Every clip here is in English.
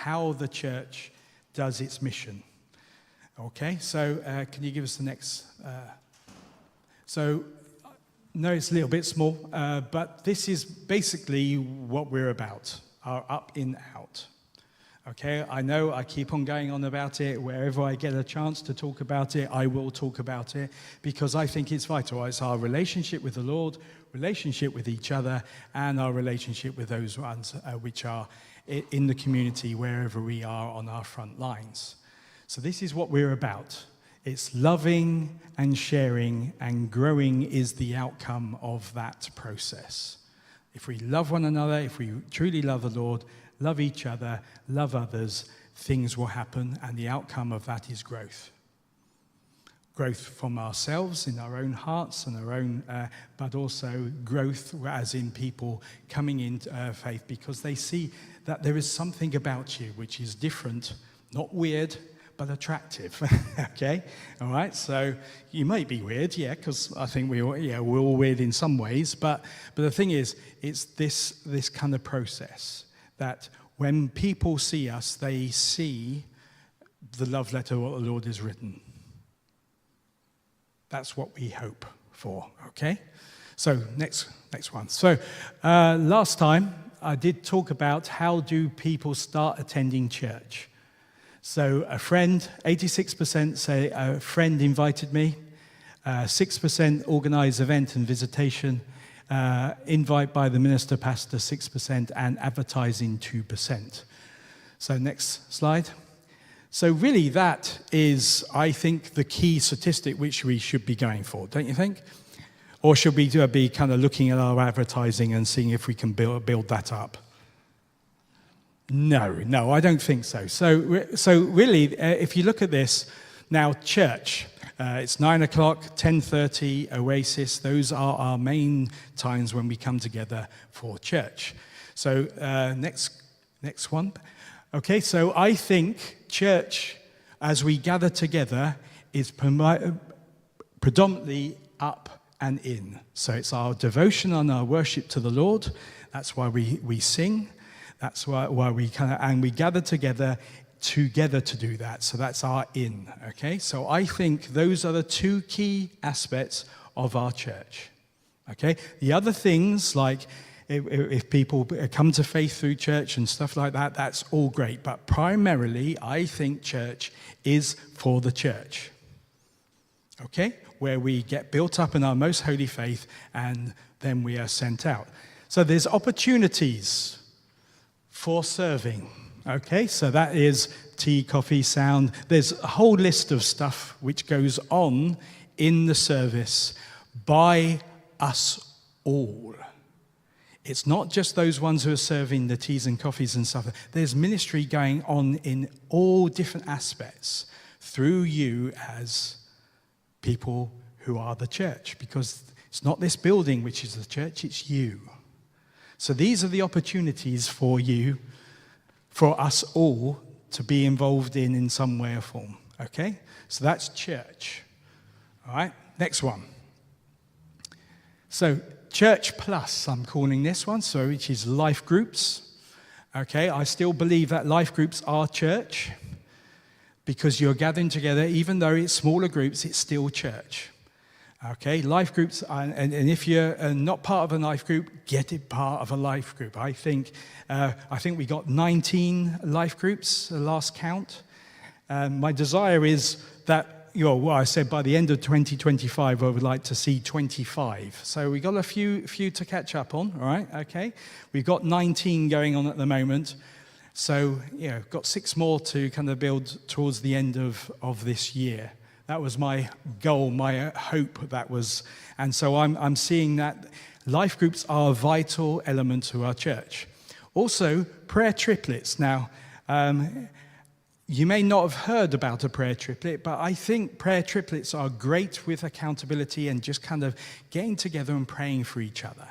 how the church does its mission. Okay, so can you give us the next? No, it's a little bit small, but this is basically what we're about, our up in out. Okay, I know I keep on going on about it. Wherever I get a chance to talk about it, I will talk about it because I think it's vital. It's our relationship with the Lord, relationship with each other, and our relationship with those ones which are in the community wherever we are on our front lines. So this is what we're about. It's loving and sharing, and growing is the outcome of that process. If we love one another, if we truly love the Lord, love each other, love others, things will happen, and the outcome of that is growth. Growth from ourselves in our own hearts and our own, but also growth as in people coming into faith because they see that there is something about you which is different, not weird, but attractive. Okay, all right. So you might be weird, yeah, because I think we're all weird in some ways. But the thing is, it's this kind of process that when people see us, they see the love letter what the Lord has written. That's what we hope for. Okay. So next one. So last time I did talk about how do people start attending church. So a friend, 86% say a friend invited me, 6% organize event and visitation, invite by the minister, pastor, 6%, and advertising, 2%. So next slide. So really that is, I think, the key statistic which we should be going for, don't you think? Or should we be kind of looking at our advertising and seeing if we can build that up? No, I don't think so. So really, if you look at this, now church, it's 9 o'clock, 10:30, Oasis, those are our main times when we come together for church. So next one. Okay, so I think church, as we gather together, is predominantly up and in. So it's our devotion and our worship to the Lord. That's why we sing. That's why we we gather together to do that. So that's our in, okay? So I think those are the two key aspects of our church, okay? The other things, like if people come to faith through church and stuff like that, that's all great. But primarily, I think church is for the church, okay? Where we get built up in our most holy faith and then we are sent out. So there's opportunities for serving, okay? So that is tea, coffee, sound. There's a whole list of stuff which goes on in the service by us all. It's not just those ones who are serving the teas and coffees and stuff. There's ministry going on in all different aspects through you as people who are the church, because it's not this building which is the church, it's you. So these are the opportunities for you, for us all, to be involved in some way or form, okay? So that's church, all right? Next one. So Church Plus, I'm calling this one, so which is life groups, okay? I still believe that life groups are church because you're gathering together, even though it's smaller groups, it's still church. Okay, life groups, and if you're not part of a life group, get it part of a life group. I think we got 19 life groups, the last count. My desire is that, I said by the end of 2025, I would like to see 25. So we got a few to catch up on, all right, okay? We've got 19 going on at the moment. So, got 6 more to kind of build towards the end of this year. That was my goal, my hope. And so I'm seeing that life groups are a vital element to our church. Also, prayer triplets. Now, you may not have heard about a prayer triplet, but I think prayer triplets are great with accountability and just kind of getting together and praying for each other.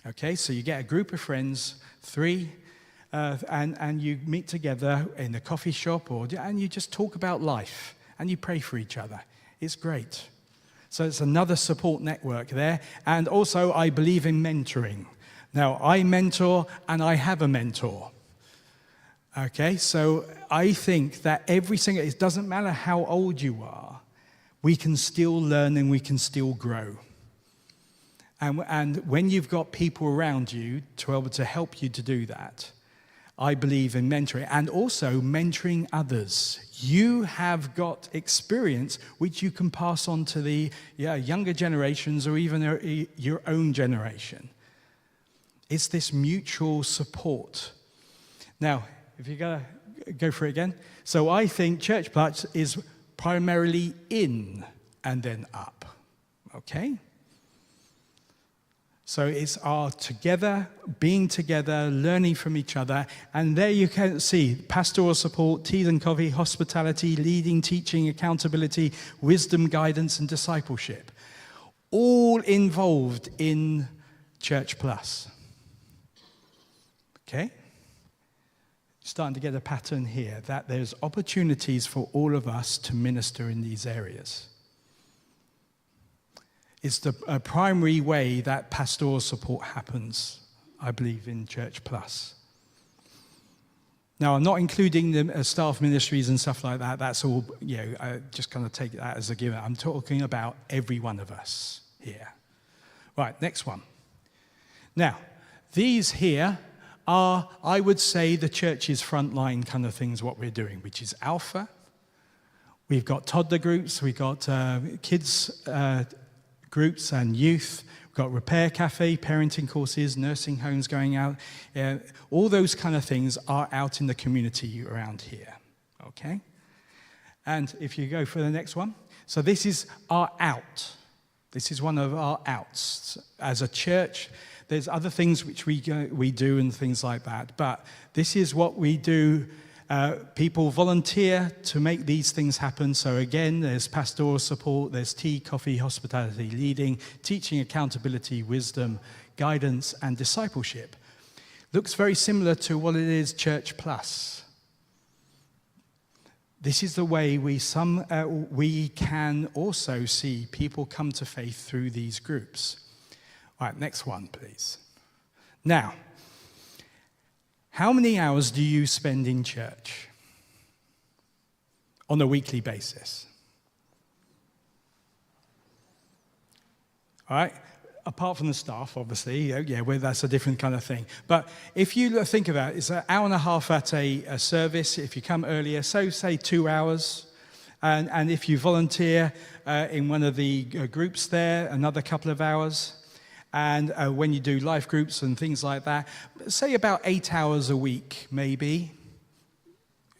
Okay, so you get a group of friends, 3, and you meet together in a coffee shop, and you just talk about life. And you pray for each other. It's great. So it's another support network there. And also, I believe in mentoring. Now, I mentor and I have a mentor. Okay, so I think that it doesn't matter how old you are, we can still learn and we can still grow. And when you've got people around you to be able to help you to do that, I believe in mentoring and also mentoring others. You have got experience which you can pass on to the younger generations or even your own generation. It's this mutual support. Now, if you're going to go for it again. So I think Church Plus is primarily in and then up. Okay? So it's our together, being together, learning from each other. And there you can see pastoral support, tea and coffee, hospitality, leading, teaching, accountability, wisdom, guidance, and discipleship. All involved in Church Plus. Okay? Starting to get a pattern here that there's opportunities for all of us to minister in these areas. It's the primary way that pastoral support happens, I believe, in Church Plus. Now, I'm not including the staff ministries and stuff like that. That's all, I just kind of take that as a given. I'm talking about every one of us here. Right, next one. Now, these here are, I would say, the church's frontline kind of things, what we're doing, which is Alpha. We've got toddler groups, we've got kids groups and youth. We've got Repair Cafe, parenting courses, nursing homes going out. All those kind of things are out in the community around here, okay? And if you go for the next one. So this is our out. This is one of our outs. As a church, there's other things which we do and things like that, but this is what we do. People volunteer to make these things happen. So again, there's pastoral support, there's tea, coffee, hospitality, leading, teaching, accountability, wisdom, guidance, and discipleship. Looks very similar to what it is Church Plus. This is the way we can also see people come to faith through these groups. All right, next one, please. Now, how many hours do you spend in church on a weekly basis? All right, apart from the staff, obviously, that's a different kind of thing. But if you think about it, it's an hour and a half at a service. If you come earlier, so say 2 hours. And if you volunteer in one of the groups there, another couple of hours. And when you do life groups and things like that, say about 8 hours a week, maybe.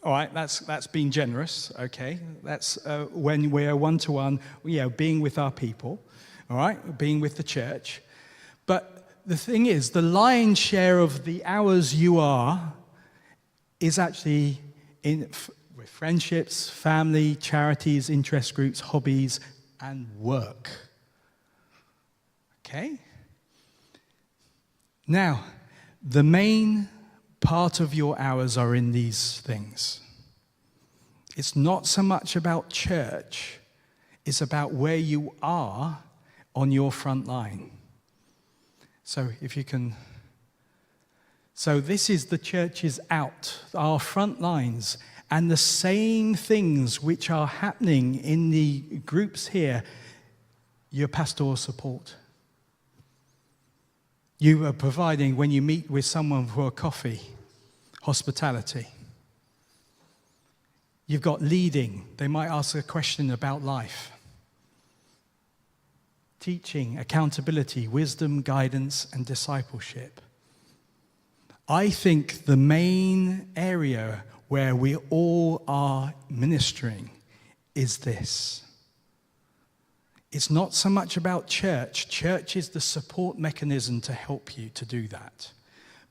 All right, that's being generous, okay? That's when we're one-to-one, being with our people, all right? Being with the church. But the thing is, the lion's share of the hours you are is actually with friendships, family, charities, interest groups, hobbies, and work. Okay? Now, the main part of your hours are in these things. It's not so much about church, it's about where you are on your front line. So if you can... So this is the church's out, our front lines, and the same things which are happening in the groups here, your pastoral support. You are providing, when you meet with someone for a coffee, hospitality. You've got leading. They might ask a question about life. Teaching, accountability, wisdom, guidance, and discipleship. I think the main area where we all are ministering is this. It's not so much about church. Church is the support mechanism to help you to do that.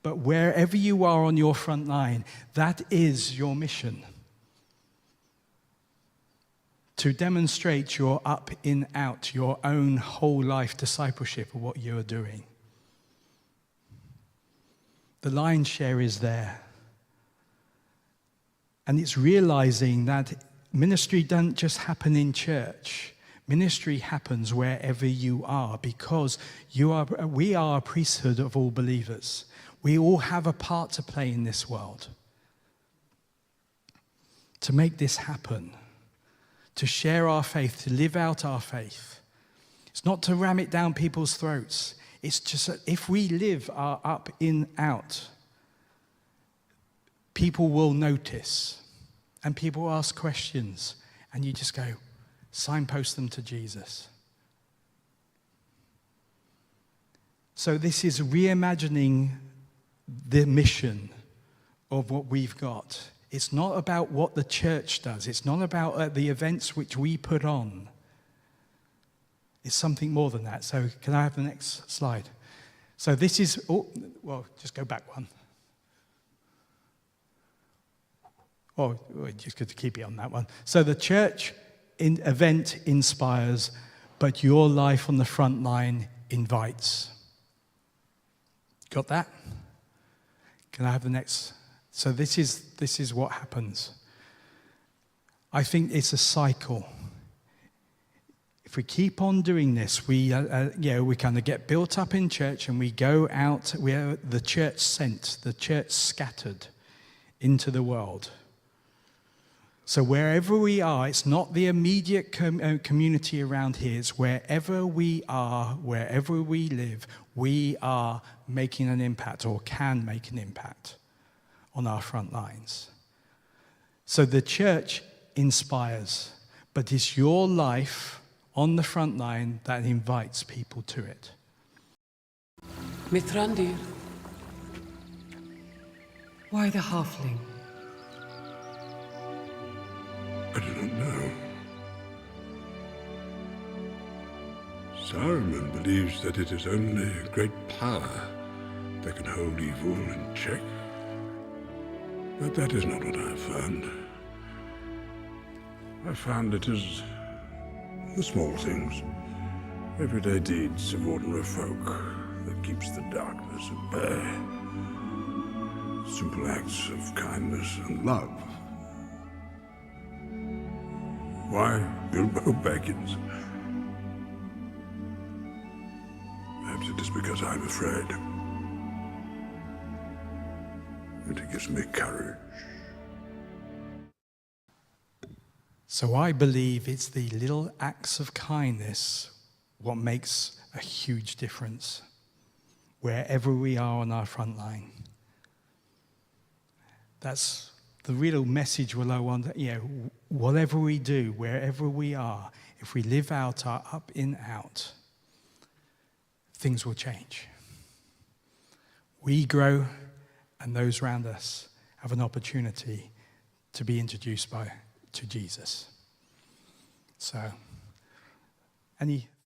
But wherever you are on your front line, that is your mission. To demonstrate your up in out, your own whole life discipleship of what you're doing. The lion's share is there. And it's realizing that ministry doesn't just happen in church. Ministry happens wherever you are, because we are a priesthood of all believers. We all have a part to play in this world. to make this happen, to share our faith, to live out our faith. It's not to ram it down people's throats. It's just that if we live our up, in, out, people will notice and people will ask questions, and you just go, signpost them to Jesus. So this is reimagining the mission of what we've got. It's not about what the church does. It's not about the events which we put on. It's something more than that. So can I have the next slide? So this is, just go back one. Just good to keep it on that one. So the church event inspires, but your life on the front line invites. Got that? Can I have the next? So this is what happens. I think it's a cycle. If we keep on doing this, we kind of get built up in church and we go out, we are the church sent, the church scattered into the world. So wherever we are, it's not the immediate community around here, it's wherever we are, wherever we live, we are making an impact or can make an impact on our front lines. So the church inspires, but it's your life on the front line that invites people to it. Mithrandir, why the halfling? I do not know. Saruman believes that it is only great power that can hold evil in check. But that is not what I have found. I found it is the small things, everyday deeds of ordinary folk that keeps the darkness at bay. Simple acts of kindness and love. Why Bilbo Baggins? Perhaps it is because I'm afraid. And it gives me courage. So I believe it's the little acts of kindness what makes a huge difference wherever we are on our front line. That's the real message we'll want. Whatever we do, wherever we are, if we live out our up, in, out, things will change. We grow, and those around us have an opportunity to be introduced to Jesus. So, any